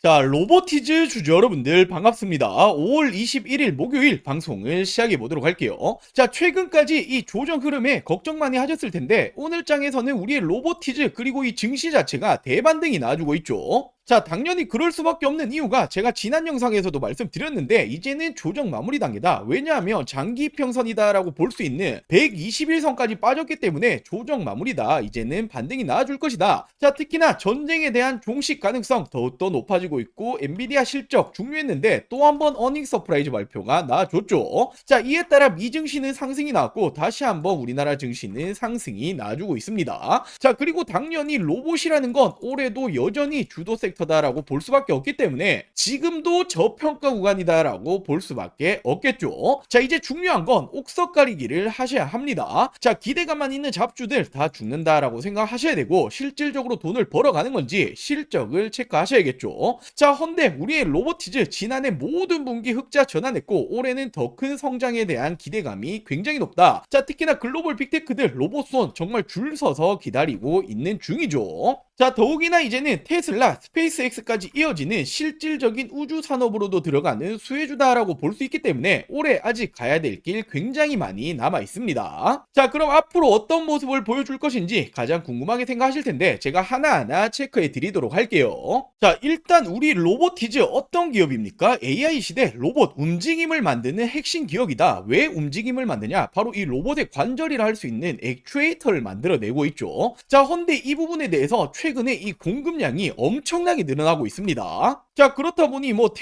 자, 로보티즈 주주 여러분들 반갑습니다. 5월 21일 목요일 방송을 시작해 보도록 할게요. 자, 최근까지 이 조정 흐름에 걱정 많이 하셨을 텐데 오늘 장에서는 우리의 로보티즈 그리고 이 증시 자체가 대반등이 나와주고 있죠. 자, 당연히 그럴 수밖에 없는 이유가 제가 지난 영상에서도 말씀드렸는데 이제는 조정 마무리 단계다. 왜냐하면 장기 평선이다라고 볼 수 있는 121선까지 빠졌기 때문에 조정 마무리다. 이제는 반등이 나와줄 것이다. 자, 특히나 전쟁에 대한 종식 가능성 더욱더 높아지고 있고 엔비디아 실적 중요했는데 또 한 번 어닝 서프라이즈 발표가 나와줬죠. 자, 이에 따라 미증시는 상승이 나왔고 다시 한번 우리나라 증시는 상승이 나와주고 있습니다. 자, 그리고 당연히 로봇이라는 건 올해도 여전히 주도 섹터다라고 볼 수밖에 없기 때문에 지금도 저평가 구간이다라고 볼 수밖에 없겠죠. 자, 이제 중요한 건 옥석 가리기를 하셔야 합니다. 자, 기대감만 있는 잡주들 다 죽는다라고 생각하셔야 되고 실질적으로 돈을 벌어가는 건지 실적을 체크하셔야겠죠. 자, 헌데 우리의 로보티즈 지난해 모든 분기 흑자 전환했고 올해는 더 큰 성장에 대한 기대감이 굉장히 높다. 자, 특히나 글로벌 빅테크들 로봇손 정말 줄 서서 기다리고 있는 중이죠. 자, 더욱이나 이제는 테슬라, 스페이스X까지 이어지는 실질적인 우주 산업으로도 들어가는 수혜주다라고 볼 수 있기 때문에 올해 아직 가야 될 길 굉장히 많이 남아 있습니다. 자, 그럼 앞으로 어떤 모습을 보여줄 것인지 가장 궁금하게 생각하실 텐데 제가 하나하나 체크해 드리도록 할게요. 자, 일단 우리 로보티즈 어떤 기업입니까? AI 시대 로봇 움직임을 만드는 핵심 기업이다. 왜 움직임을 만드냐? 바로 이 로봇의 관절이라 할 수 있는 액추에이터를 만들어내고 있죠. 자, 헌데 이 부분에 대해서 최근에 이 공급량이 엄청나게 늘어나고 있습니다. 자, 그렇다 보니 뭐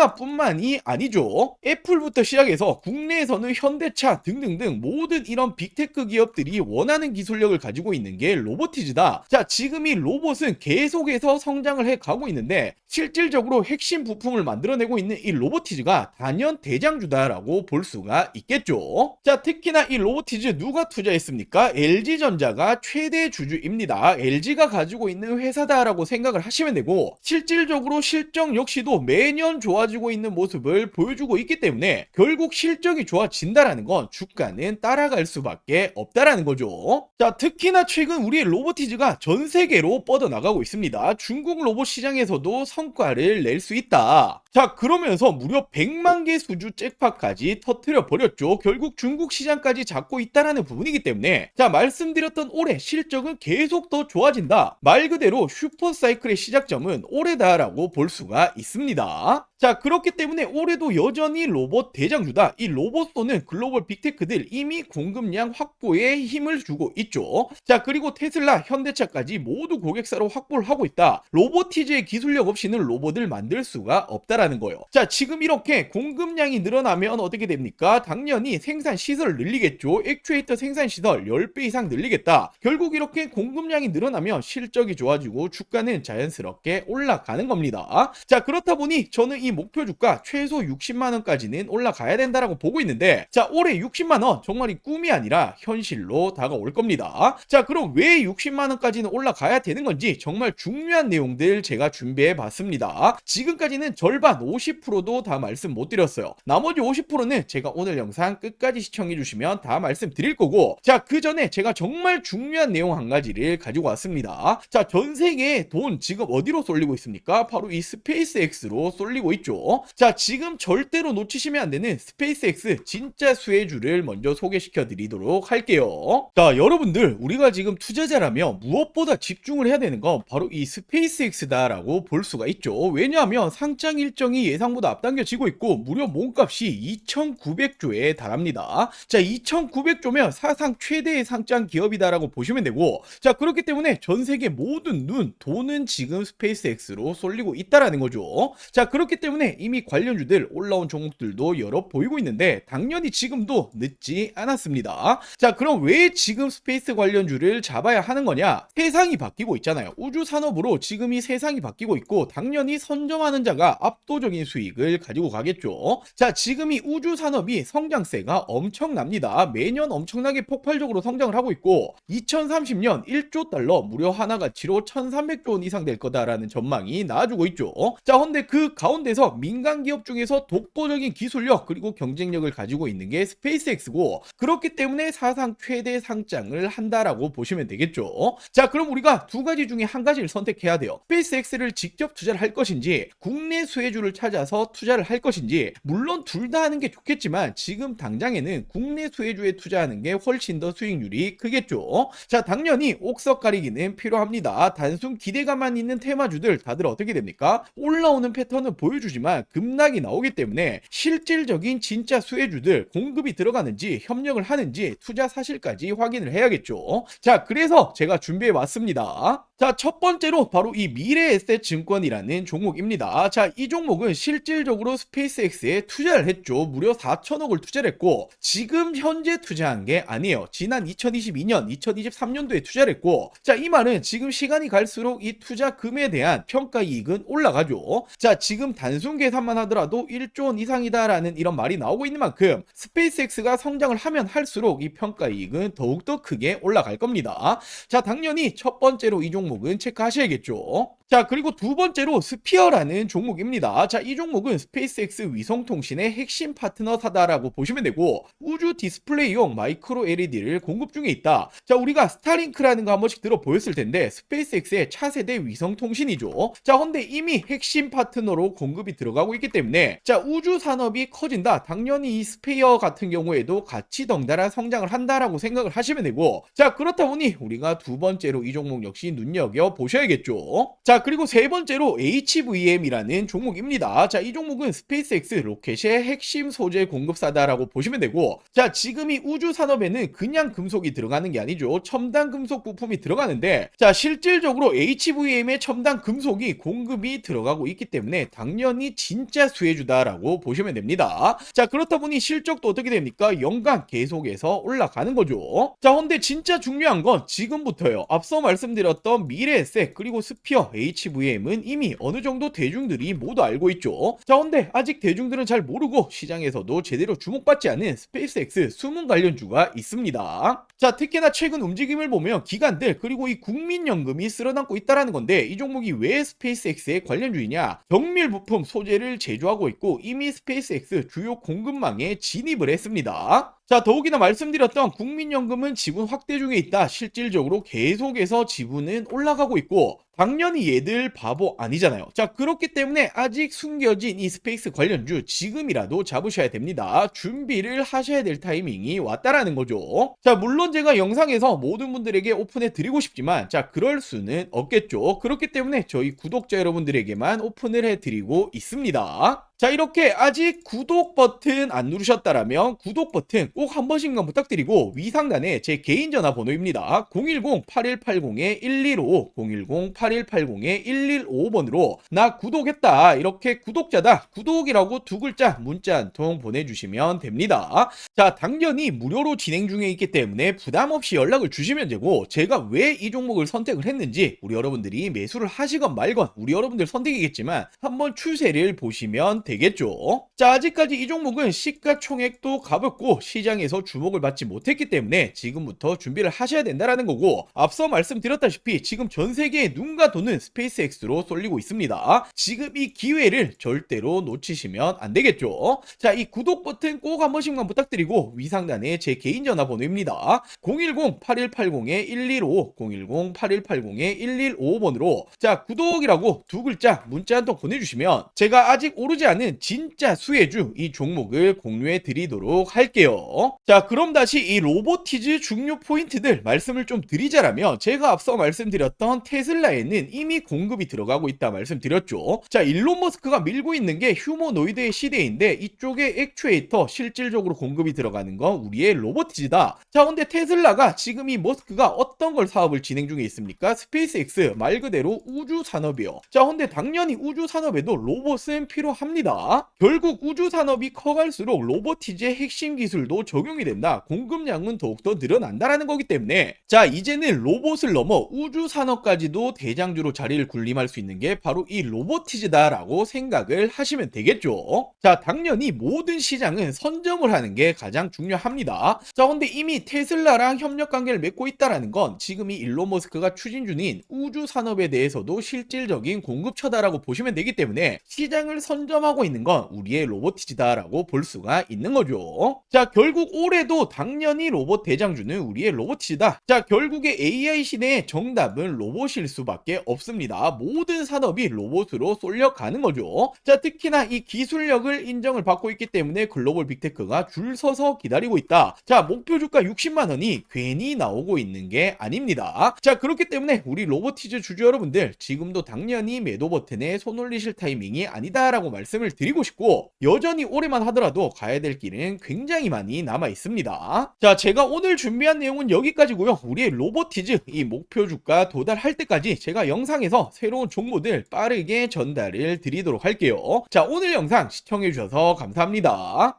테슬라뿐만이 아니죠. 애플부터 시작해서 국내에서는 현대차 등등등 모든 이런 빅테크 기업들이 원하는 기술력을 가지고 있는 게 로보티즈다. 자, 지금 이 로봇은 계속해서 성장을 해 가고 있는데 실질적으로 핵심 부품을 만들어내고 있는 이 로보티즈가 단연 대장주다라고 볼 수가 있겠죠. 자, 특히나 이 로보티즈 누가 투자했습니까? LG전자가 최대 주주입니다. LG가 가지고 있는 회사다라고 생각을 하시면 되고 실질적으로 실적 역시도 매년 좋아지고 있는 모습을 보여주고 있기 때문에 결국 실적이 좋아진다라는 건 주가는 따라갈 수밖에 없다라는 거죠. 자, 특히나 최근 우리의 로보티즈가 전 세계로 뻗어나가고 있습니다. 중국 로봇 시장에서도 성과를 낼 수 있다. 자, 그러면서 무려 100만 개 수주 잭팟까지 터트려 버렸죠. 결국 중국 시장까지 잡고 있다라는 부분이기 때문에 자, 말씀드렸던 올해 실적은 계속 더 좋아진다. 말 그대로 슈퍼사이클의 시작점은 올해다라고 볼 수가 있습니다. 자, 그렇기 때문에 올해도 여전히 로봇 대장주다. 이 로봇소는 글로벌 빅테크들 이미 공급량 확보에 힘을 주고 있죠. 자, 그리고 테슬라, 현대차까지 모두 고객사로 확보를 하고 있다. 로보티즈의 기술력 없이는 로봇을 만들 수가 없다라는 거예요. 자, 지금 이렇게 공급량이 늘어나면 어떻게 됩니까? 당연히 생산 시설을 늘리겠죠. 액추에이터 생산 시설 10배 이상 늘리겠다. 결국 이렇게 공급량이 늘어나면 실적이 좋아지고 주가는 자연스럽게 올라가는 겁니다. 자, 그렇다 보니 저는 이 목표 주가 최소 60만원까지는 올라가야 된다라고 보고 있는데 자, 올해 60만원 정말 이 꿈이 아니라 현실로 다가올 겁니다. 자, 그럼 왜 60만원까지는 올라가야 되는 건지 정말 중요한 내용들 제가 준비해 봤습니다. 지금까지는 절반 50%도 다 말씀 못 드렸어요. 나머지 50%는 제가 오늘 영상 끝까지 시청해 주시면 다 말씀드릴 거고 자, 그 전에 제가 정말 중요한 내용 한 가지를 가지고 왔습니다. 자, 전 세계에 돈 지금 어디로 쏠리고 있습니까? 바로 이 스페이스X로 쏠리고 있죠. 자, 지금 절대로 놓치시면 안 되는 스페이스X 진짜 수혜주를 먼저 소개시켜 드리도록 할게요. 자, 여러분들 우리가 지금 투자자라면 무엇보다 집중을 해야 되는 건 바로 이 스페이스X다라고 볼 수가 있죠. 왜냐하면 상장 일정이 예상보다 앞당겨지고 있고 무려 몸값이 2,900조에 달합니다. 자, 2,900조면 사상 최대의 상장 기업이다라고 보시면 되고 자, 그렇기 때문에 전 세계 모든 돈은 지금 스페이스X로 쏠리고 있다라는 거죠. 자, 그렇기 때문에 이미 관련주들 올라온 종목들도 여러 보이고 있는데 당연히 지금도 늦지 않았습니다. 자, 그럼 왜 지금 스페이스 관련주를 잡아야 하는 거냐? 세상이 바뀌고 있잖아요. 우주 산업으로 지금 이 세상이 바뀌고 있고 당연히 선점하는 자가 압도적인 수익을 가지고 가겠죠. 자, 지금 이 우주 산업이 성장세가 엄청납니다. 매년 엄청나게 폭발적으로 성장을 하고 있고 2030년 1조 달러 무려 하나 가치로 1,300조 원 이상 될 거다라는 전망이 나와주고 있죠. 자, 근데 그 가운데서 민간 기업 중에서 독보적인 기술력 그리고 경쟁력을 가지고 있는 게 스페이스X고, 그렇기 때문에 사상 최대 상장을 한다라고 보시면 되겠죠. 자, 그럼 우리가 두 가지 중에 한 가지를 선택해야 돼요. 스페이스X를 직접 투자를 할 것인지 국내 수혜주를 찾아서 투자를 할 것인지. 물론 둘 다 하는 게 좋겠지만 지금 당장에는 국내 수혜주에 투자하는 게 훨씬 더 수익률이 크겠죠. 자, 당연히 옥석 가리기는 필요합니다. 단순 기대감만 있는 테마주들 다들 어떻게 됩니까? 올라오는 패턴은 보여주지만 급락이 나오기 때문에 실질적인 진짜 수혜주들 공급이 들어가는지 협력을 하는지 투자 사실까지 확인을 해야겠죠. 자, 그래서 제가 준비해 왔습니다. 자, 첫 번째로 바로 이 미래에셋 증권이라는 종목입니다. 자, 이 종목은 실질적으로 스페이스X에 투자를 했죠. 무려 4천억을 투자를 했고, 지금 현재 투자한 게 아니에요. 지난 2022년, 2023년도에 투자를 했고, 자, 이 말은 지금 시간이 갈수록 이 투자금에 대한 평가 이익은 올라가죠. 자, 지금 단순 계산만 하더라도 1조 원 이상이다라는 이런 말이 나오고 있는 만큼 스페이스X가 성장을 하면 할수록 이 평가 이익은 더욱더 크게 올라갈 겁니다. 자, 당연히 첫 번째로 이 종목은 체크하셔야겠죠. 자, 그리고 두 번째로 스피어라는 종목입니다. 자, 이 종목은 스페이스X 위성통신의 핵심 파트너사다라고 보시면 되고, 우주 디스플레이용 마이크로 LED를 공급 중에 있다. 자, 우리가 스타링크라는 거 한 번씩 들어보였을 텐데 스페이스X의 차세대 위성통신이죠. 자, 근데 이미 핵심 파트너로 공급이 들어가고 있기 때문에 자, 우주 산업이 커진다. 당연히 이 스페어 같은 경우에도 같이 덩달아 성장을 한다라고 생각을 하시면 되고, 자, 그렇다 보니 우리가 두 번째로 이 종목 역시 눈여겨 보셔야겠죠. 자, 그리고 세 번째로 HVM이라는 종목입니다. 자, 이 종목은 스페이스X 로켓의 핵심 소재 공급사다라고 보시면 되고, 자, 지금 이 우주 산업에는 그냥 금속이 들어가는 게 아니죠. 첨단 금속 부품이 들어가는데, 자, 실질적으로 HVM의 첨단 금속이 공급이 들어가고 있기 때문에 당연히 진짜 수혜주다라고 보시면 됩니다. 자, 그렇다 보니 실적도 어떻게 됩니까? 연간 계속해서 올라가는 거죠. 자, 근데 진짜 중요한 건 지금부터요. 앞서 말씀드렸던 미래에셋 그리고 스피어 HVM은 이미 어느 정도 대중들이 모두 알고 있죠. 자, 근데 아직 대중들은 잘 모르고 시장에서도 제대로 주목받지 않은 스페이스X 숨은 관련주가 있습니다. 자, 특히나 최근 움직임을 보면 기관들 그리고 이 국민연금이 쓸어담고 있다라는 건데, 이 종목이 왜 스페이스X의 관련주이냐? 정밀 부품 소재를 제조하고 있고 이미 스페이스X 주요 공급망에 진입을 했습니다. 자, 더욱이나 말씀드렸던 국민연금은 지분 확대 중에 있다. 실질적으로 계속해서 지분은 올라가고 있고, 당연히 얘들 바보 아니잖아요. 자, 그렇기 때문에 아직 숨겨진 이 스페이스 관련주 지금이라도 잡으셔야 됩니다. 준비를 하셔야 될 타이밍이 왔다라는 거죠. 자, 물론 제가 영상에서 모든 분들에게 오픈해 드리고 싶지만 자, 그럴 수는 없겠죠. 그렇기 때문에 저희 구독자 여러분들에게만 오픈을 해 드리고 있습니다. 자, 이렇게 아직 구독 버튼 안 누르셨다라면 구독 버튼 꼭 한 번씩만 부탁드리고, 위상단에 제 개인 전화번호입니다. 010-8180-1155, 010-8180-1155번으로 나 구독했다, 이렇게 구독자다, 구독이라고 두 글자 문자 한 통 보내주시면 됩니다. 자, 당연히 무료로 진행 중에 있기 때문에 부담 없이 연락을 주시면 되고, 제가 왜 이 종목을 선택을 했는지 우리 여러분들이 매수를 하시건 말건 우리 여러분들 선택이겠지만 한번 추세를 보시면 되겠죠. 자, 아직까지 이 종목은 시가총액도 가볍고 시장에서 주목을 받지 못했기 때문에 지금부터 준비를 하셔야 된다라는 거고, 앞서 말씀드렸다시피 지금 전 세계의 눈과 돈은 스페이스X로 쏠리고 있습니다. 지금 이 기회를 절대로 놓치시면 안 되겠죠. 자, 이 구독 버튼 꼭 한 번씩만 부탁드리고, 위상단에 제 개인 전화번호입니다. 010-8180-1155, 010-8180-1155번으로 자, 구독이라고 두 글자 문자 한 통 보내주시면 제가 아직 오르지 않은 진짜 수혜주 이 종목을 공유해 드리도록 할게요. 자, 그럼 다시 이 로보티즈 중요 포인트들 말씀을 좀 드리자라면, 제가 앞서 말씀드렸던 테슬라에는 이미 공급이 들어가고 있다 말씀드렸죠. 자, 일론 머스크가 밀고 있는 게 휴머노이드의 시대인데 이쪽에 액추에이터 실질적으로 공급이 들어가는 건 우리의 로보티즈다. 자, 근데 테슬라가 지금 이 머스크가 어떤 걸 사업을 진행 중에 있습니까? 스페이스X 말 그대로 우주 산업이요. 자, 근데 당연히 우주 산업에도 로봇은 필요합니다. 결국 우주 산업이 커갈수록 로보티즈의 핵심 기술도 적용이 된다. 공급량은 더욱더 늘어난다라는 거기 때문에 자, 이제는 로봇을 넘어 우주 산업까지도 대장주로 자리를 군림할 수 있는 게 바로 이 로보티즈다라고 생각을 하시면 되겠죠. 자, 당연히 모든 시장은 선점을 하는 게 가장 중요합니다. 자, 근데 이미 테슬라랑 협력 관계를 맺고 있다라는 건 지금 이 일론 머스크가 추진 중인 우주 산업에 대해서도 실질적인 공급처다라고 보시면 되기 때문에 시장을 선점하고 있는 건 우리의 로보티즈다라고 볼 수가 있는 거죠. 자, 결국 올해도 당연히 로봇 대장주는 우리의 로보티즈다. 자, 결국에 AI 시대의 정답은 로봇일 수밖에 없습니다. 모든 산업이 로봇으로 쏠려가는 거죠. 자, 특히나 이 기술력을 인정을 받고 있기 때문에 글로벌 빅테크가 줄 서서 기다리고 있다. 자, 목표 주가 60만 원이 괜히 나오고 있는 게 아닙니다. 자, 그렇기 때문에 우리 로보티즈 주주 여러분들 지금도 당연히 매도 버튼에 손 올리실 타이밍이 아니다라고 말씀을 드리고 싶고, 여전히 올해만 하더라도 가야 될 길은 굉장히 많이 남아 있습니다. 자, 제가 오늘 준비한 내용은 여기까지고요. 우리의 로보티즈 이 목표 주가 도달할 때까지 제가 영상에서 새로운 정보들 빠르게 전달을 드리도록 할게요. 자, 오늘 영상 시청해 주셔서 감사합니다.